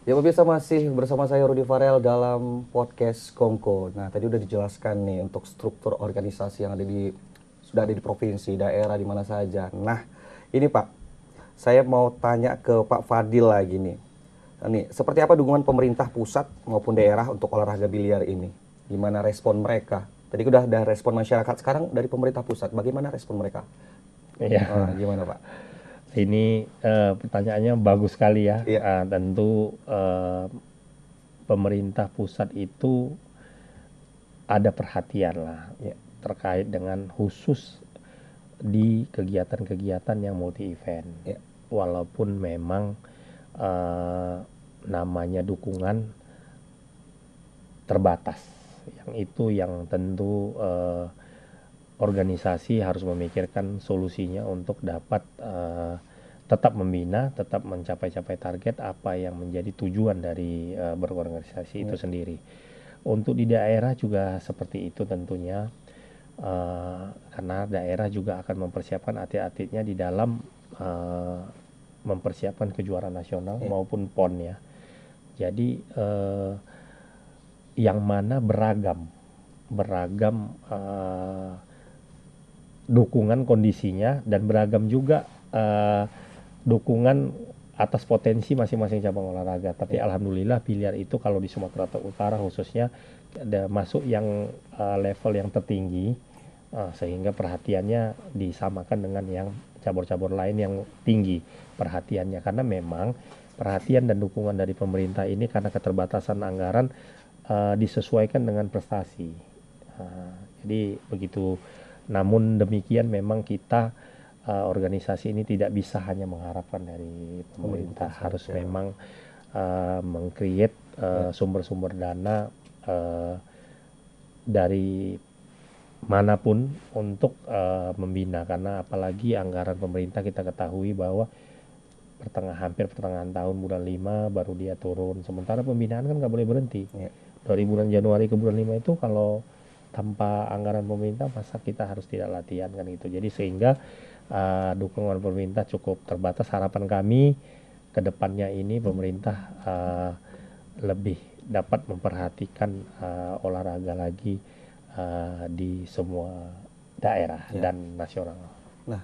Ya pemirsa, masih bersama saya Rudy Farel dalam podcast Kongko. Nah tadi udah dijelaskan nih untuk struktur organisasi yang sudah ada di provinsi, daerah di mana saja. Nah ini Pak, saya mau tanya ke Pak Fadil lagi nih. Nah, nih, seperti apa dukungan pemerintah pusat maupun daerah untuk olahraga biliar ini? Gimana respon mereka? Tadi udah ada respon masyarakat, sekarang dari pemerintah pusat, bagaimana respon mereka? Iya, Gimana Pak? ini pertanyaannya bagus sekali ya. Iya, Tentu pemerintah pusat itu ada perhatian lah iya, terkait dengan khusus di kegiatan-kegiatan yang multi event. iya, Walaupun memang eh, namanya dukungan terbatas, yang itu yang tentu organisasi harus memikirkan solusinya untuk dapat tetap membina, tetap mencapai-capai target apa yang menjadi tujuan dari berorganisasi itu iya, sendiri. Untuk di daerah juga seperti itu tentunya, karena daerah juga akan mempersiapkan atlet-atletnya di dalam eh, mempersiapkan kejuaraan nasional iya, maupun PON ya. Jadi yang mana beragam, beragam dukungan kondisinya dan beragam juga dukungan atas potensi masing-masing cabang olahraga. Tapi iya, alhamdulillah biliar itu kalau di Sumatera Utara khususnya ada masuk yang level yang tertinggi, sehingga perhatiannya disamakan dengan yang cabur-cabur lain yang tinggi perhatiannya, karena memang perhatian dan dukungan dari pemerintah ini karena keterbatasan anggaran disesuaikan dengan prestasi. Jadi begitu. Namun demikian memang kita organisasi ini tidak bisa hanya mengharapkan dari pemerintah pemerintah, harus saja. memang meng-create Iya, sumber-sumber dana dari manapun untuk membina, karena apalagi anggaran pemerintah kita ketahui bahwa hampir pertengahan tahun bulan 5 baru dia turun, sementara pembinaan kan nggak boleh berhenti iya. dari bulan Januari ke bulan 5 itu. Kalau tanpa anggaran pemerintah masa kita harus tidak latihan kan gitu. Jadi sehingga dukungan pemerintah cukup terbatas. Harapan kami ke depannya ini pemerintah lebih dapat memperhatikan olahraga lagi di semua daerah Ya. dan nasional. Nah,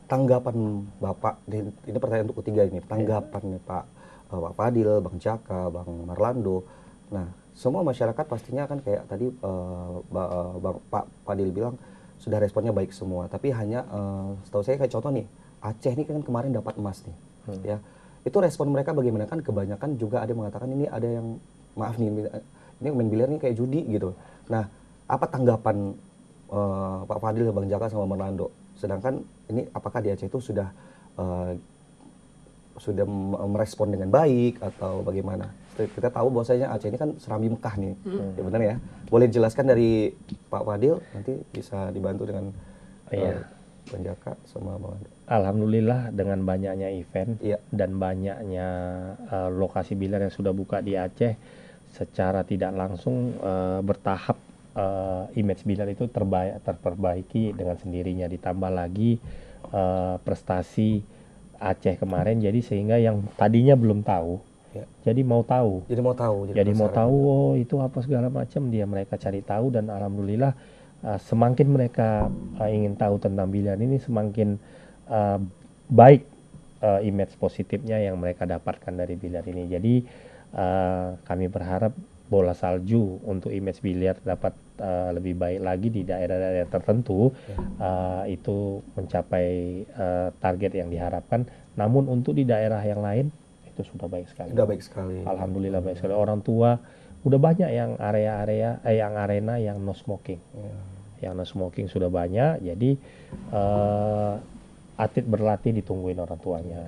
tanggapan Bapak, ini pertanyaan untuk ketiga ini, Ya. tanggapan nih Pak Fadil, Bang Jaka, Bang Marlando. Nah, semua masyarakat pastinya kan kayak tadi Pak Fadil bilang sudah responnya baik semua. Tapi hanya setahu saya kayak contoh nih, Aceh ini kan kemarin dapat emas nih, ya. Itu respon mereka bagaimana? Kan kebanyakan juga ada yang mengatakan ini ada yang maaf nih, ini main biliar nih kayak judi gitu. Nah, apa tanggapan Pak Fadil, Bang Jaka sama Marlando? Sedangkan ini apakah di Aceh itu uh, sudah merespon dengan baik atau bagaimana? Kita tahu bahwasanya Aceh ini kan Serambi Mekah nih, ya benar ya. Boleh dijelaskan dari Pak Fadil, nanti bisa dibantu dengan uh, Iya. Bang Jaka sama Bang Ando. Alhamdulillah dengan banyaknya event Iya, dan banyaknya lokasi biliar yang sudah buka di Aceh, secara tidak langsung bertahap image biliar itu terperbaiki dengan sendirinya. Ditambah lagi prestasi Aceh kemarin, jadi sehingga yang tadinya belum tahu iya. jadi mau tahu. Jadi mau tahu, jadi Jadi mau penasaran tahu, juga. oh itu apa segala macam, mereka cari tahu. Dan alhamdulillah semakin mereka ingin tahu tentang biliar ini, semakin uh, baik image positifnya yang mereka dapatkan dari biliar ini. Jadi kami berharap bola salju untuk image biliar dapat lebih baik lagi di daerah-daerah tertentu, Ya. itu mencapai target yang diharapkan. Namun untuk di daerah yang lain itu sudah baik sekali. Udah baik sekali. Alhamdulillah baik sekali. Orang tua udah banyak yang yang arena yang no smoking. Ya. Yang no smoking sudah banyak. Jadi atlet berlatih ditungguin orang tuanya.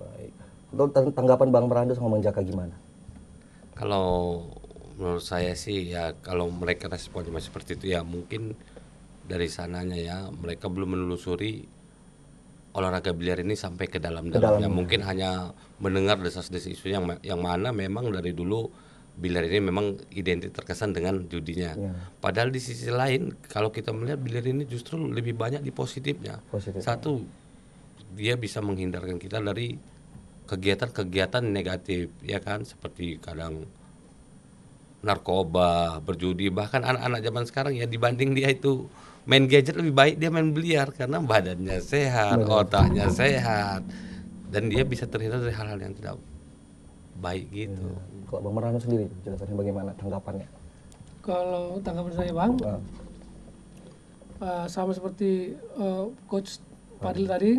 Baik. Untuk tanggapan Bang Marlando sama Bang Jaka gimana? Kalau menurut saya sih ya, kalau mereka responnya masih seperti itu ya mungkin dari sananya ya mereka belum menelusuri olahraga biliar ini sampai ke Ke dalam-dalamnya. dalamnya. Mungkin hanya mendengar desas-desus isu yang mana memang dari dulu biliar ini memang identik terkesan dengan judinya. Ya, Padahal di sisi lain kalau kita melihat biliar ini justru lebih banyak di positifnya. positifnya. Satu, dia bisa menghindarkan kita dari kegiatan-kegiatan negatif ya kan, seperti kadang narkoba, berjudi, bahkan anak-anak zaman sekarang ya dibanding dia itu main gadget lebih baik dia main biliar karena badannya sehat, Benar. otaknya sehat dan dia bisa terhindar dari hal-hal yang tidak baik gitu. Kalau Bang Merano sendiri, jelasannya bagaimana tanggapannya? Kalau tanggapan saya Bang, Ah, sama seperti Coach Fadil tadi,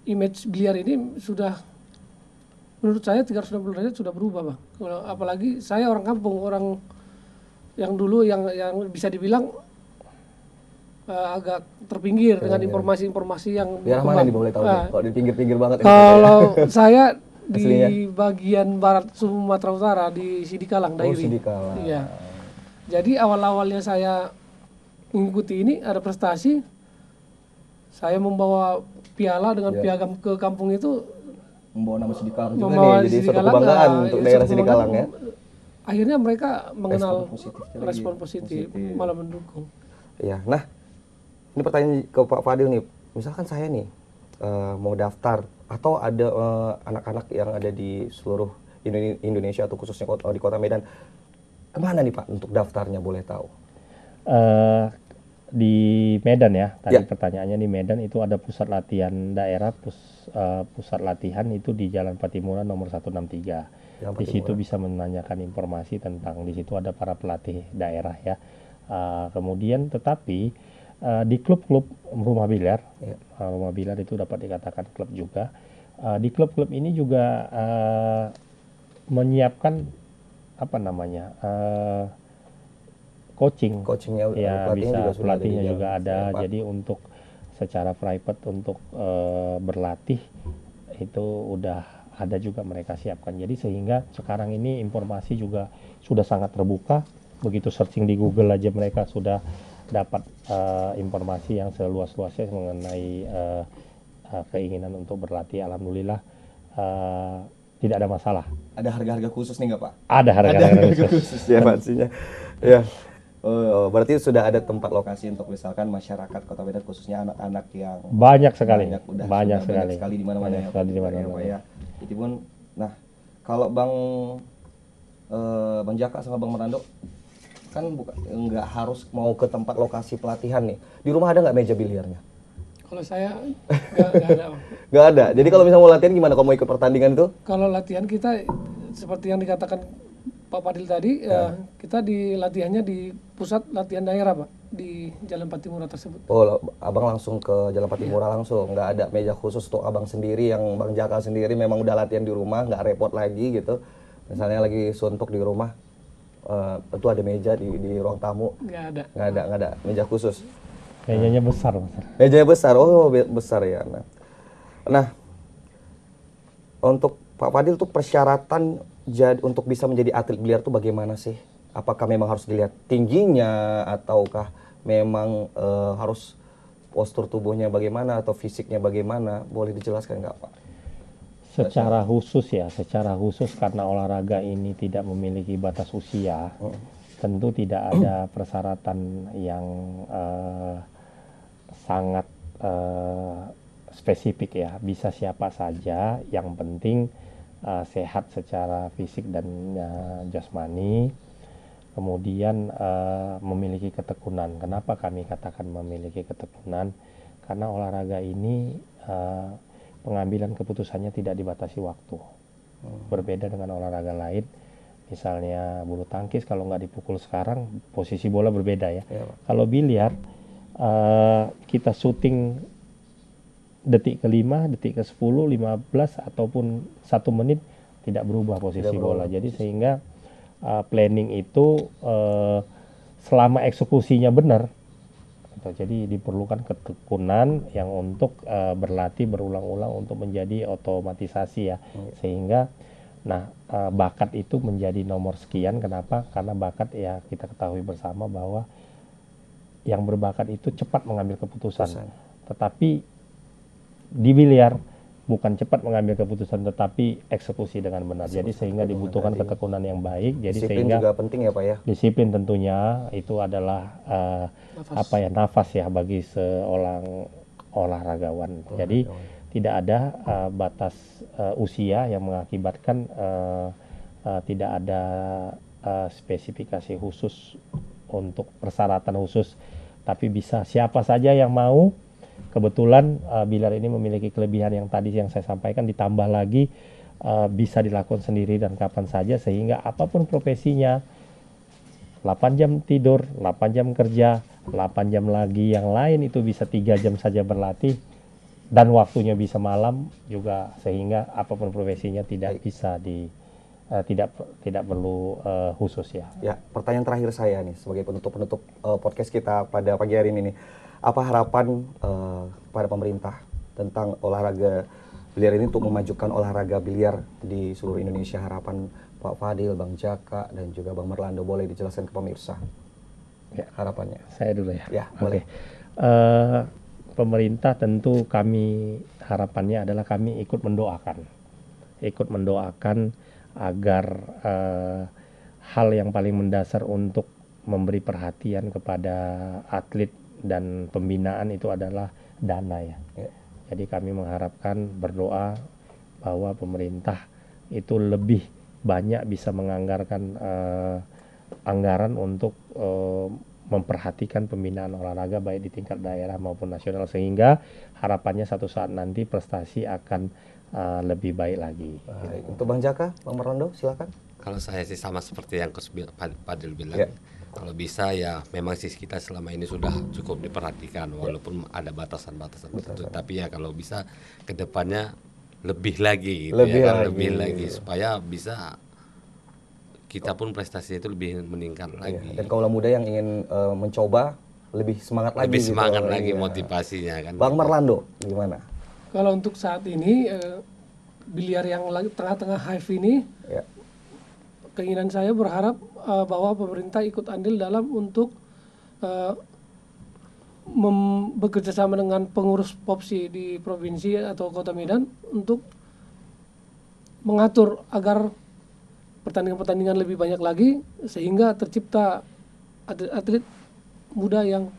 image biliar ini sudah menurut saya 360 derajat sudah berubah Bang. Kalau apalagi saya orang kampung, orang yang dulu yang bisa dibilang agak terpinggir dengan informasi-informasi yang daerah mana nih boleh tahu nih? Ah, Kalau di pinggir-pinggir banget ini. kalau saya di Aslinya? bagian barat Sumatera Utara di Sidikalang, Oh, Dairi. Sidikalang. Iya. Jadi awal-awalnya saya mengikuti ini ada prestasi, saya membawa piala dengan piagam ke kampung itu, Membawa nama Sidikalang juga membawa nih, jadi suatu Sidikalang, kebanggaan untuk suatu daerah kebanggaan. Sidikalang ya. Akhirnya mereka mengenal positifnya lagi. respon positif, malah mendukung. Iya, nah ini pertanyaan ke Pak Fadil nih. Misalkan saya nih mau daftar atau ada anak-anak yang ada di seluruh Indonesia atau khususnya di Kota Medan, kemana nih Pak untuk daftarnya boleh tahu? Di Medan ya, tadi Ya. pertanyaannya di Medan itu ada pusat latihan daerah, pusat latihan itu di Jalan Patimura nomor 163. Jalan Di situ Patimura. bisa menanyakan informasi tentang, di situ ada para pelatih daerah ya. Kemudian tetapi di klub-klub rumah biliar, Ya. rumah biliar itu dapat dikatakan klub juga. Di klub-klub ini juga menyiapkan apa namanya coaching. Coachingnya, Ya pelatihnya bisa, juga sudah ada di pelatihnya jalan. juga ada. Ya, Pak. Jadi untuk secara private untuk berlatih itu udah ada juga mereka siapkan. Jadi sehingga sekarang ini informasi juga sudah sangat terbuka. Begitu searching di Google aja mereka sudah dapat informasi yang seluas-luasnya mengenai keinginan untuk berlatih. Alhamdulillah tidak ada masalah. Ada harga-harga khusus nih nggak Pak? Ada harga-harga khusus. khusus ya pastinya. Ya. Oh, berarti sudah ada tempat lokasi untuk misalkan masyarakat Kota Medan khususnya anak-anak yang Banyak sekali. sudah Banyak sekali sekali. di mana-mana Banyak ya. sekali di Pak, mana-mana. ya, Pak, ya. Itu pun, nah kalau Bang Jaka sama Bang Merando kan nggak harus mau ke tempat lokasi pelatihan nih. Di rumah ada nggak meja biliarnya? Kalau saya nggak ada Bang. Nggak ada. Jadi kalau misalnya mau latihan gimana? Kalau mau ikut pertandingan itu? Kalau latihan kita seperti yang dikatakan Pak Fadil tadi, kita di latihannya di pusat latihan daerah Pak, di Jalan Patimura tersebut. Oh, abang langsung ke Jalan Patimura langsung, nggak ada meja khusus untuk abang sendiri yang Bang Jaka sendiri memang udah latihan di rumah, nggak repot lagi gitu. Misalnya lagi suntuk di rumah, itu ada meja di ruang tamu, Nggak ada. nggak ada meja khusus. Mejanya besar, Mas. Mejanya besar, oh besar ya. Nah, untuk Pak Fadil tuh persyaratan untuk bisa menjadi atlet biliar tuh bagaimana sih? Apakah memang harus dilihat tingginya ataukah memang harus postur tubuhnya bagaimana atau fisiknya bagaimana? Boleh dijelaskan nggak Pak? Secara khusus karena olahraga ini tidak memiliki batas usia, tentu tidak ada persyaratan yang sangat spesifik ya. Bisa siapa saja, yang penting sehat secara fisik dan jasmani, kemudian memiliki ketekunan. Kenapa kami katakan memiliki ketekunan? Karena olahraga ini pengambilan keputusannya tidak dibatasi waktu. Berbeda dengan olahraga lain, misalnya bulu tangkis, kalau nggak dipukul sekarang, posisi bola berbeda ya. Kalau biliar, kita syuting detik ke-5, detik ke-10, 15, ataupun 1 menit tidak berubah posisi bola. Jadi sehingga planning itu selama eksekusinya benar, jadi diperlukan ketekunan yang untuk berlatih berulang-ulang untuk menjadi otomatisasi ya. Sehingga bakat itu menjadi nomor sekian. Kenapa? Karena bakat ya kita ketahui bersama bahwa yang berbakat itu cepat mengambil keputusan. Tetapi di biliar bukan cepat mengambil keputusan tetapi eksekusi dengan benar. Jadi sehingga dibutuhkan ketekunan yang baik. Jadi Disiplin sehingga juga penting ya Pak ya. disiplin tentunya itu adalah nafas ya bagi seorang olahragawan. Jadi tidak ada batas usia yang mengakibatkan tidak ada spesifikasi khusus untuk persyaratan khusus, tapi bisa siapa saja yang mau. Kebetulan biliar ini memiliki kelebihan yang tadi yang saya sampaikan, ditambah lagi bisa dilakukan sendiri dan kapan saja, sehingga apapun profesinya, 8 jam tidur, 8 jam kerja, 8 jam lagi yang lain itu bisa 3 jam saja berlatih, dan waktunya bisa malam juga, sehingga apapun profesinya tidak bisa tidak perlu khusus ya. Ya, pertanyaan terakhir saya nih sebagai penutup podcast kita pada pagi hari ini nih. Apa harapan pada pemerintah tentang olahraga biliar ini untuk memajukan olahraga biliar di seluruh Indonesia? Harapan Pak Fadil, Bang Jaka, dan juga Bang Merlando, boleh dijelaskan ke pemirsa Ya, harapannya? saya dulu ya. Ya, Oke. boleh. Pemerintah tentu kami harapannya adalah kami ikut mendoakan agar hal yang paling mendasar untuk memberi perhatian kepada atlet dan pembinaan itu adalah dana ya. Jadi kami mengharapkan, berdoa bahwa pemerintah itu lebih banyak bisa menganggarkan anggaran untuk memperhatikan pembinaan olahraga baik di tingkat daerah maupun nasional, sehingga harapannya satu saat nanti prestasi akan lebih baik lagi. Baik. Untuk Bang Jaka, Bang Merlando, silakan. Kalau saya sih sama seperti yang Fadil bilang. Kalau bisa ya memang sih kita selama ini sudah cukup diperhatikan walaupun ada batasan-batasan tertentu. Tapi ya kalau bisa kedepannya lebih lagi gitu lebih lagi supaya bisa kita pun prestasinya itu lebih meningkat lagi. Dan kaula muda yang ingin mencoba lebih semangat lagi. Lebih semangat lagi motivasinya kan. Bang Merlando, gimana? Kalau untuk saat ini biliar yang tengah-tengah hype ini, keinginan saya berharap bahwa pemerintah ikut andil dalam untuk bekerja sama dengan pengurus POPSI di provinsi atau Kota Medan untuk mengatur agar pertandingan-pertandingan lebih banyak lagi, sehingga tercipta atlet muda yang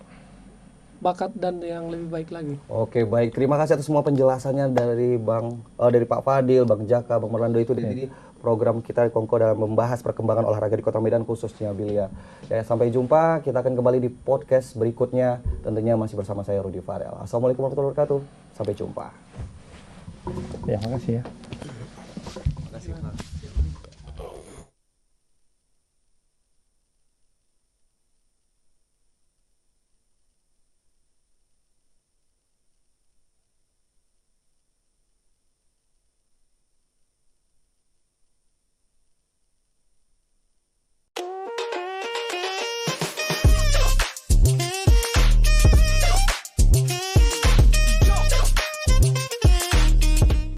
bakat dan yang lebih baik lagi. Oke, baik. Terima kasih atas semua penjelasannya dari dari Pak Fadil, Bang Jaka, Bang Merlando. Itu dari program kita Kongko dalam membahas perkembangan olahraga di Kota Medan, khususnya biliar. Ya, sampai jumpa. Kita akan kembali di podcast berikutnya. Tentunya masih bersama saya Rudy Farel. Assalamualaikum warahmatullahi wabarakatuh. Sampai jumpa. Ya, makasih ya.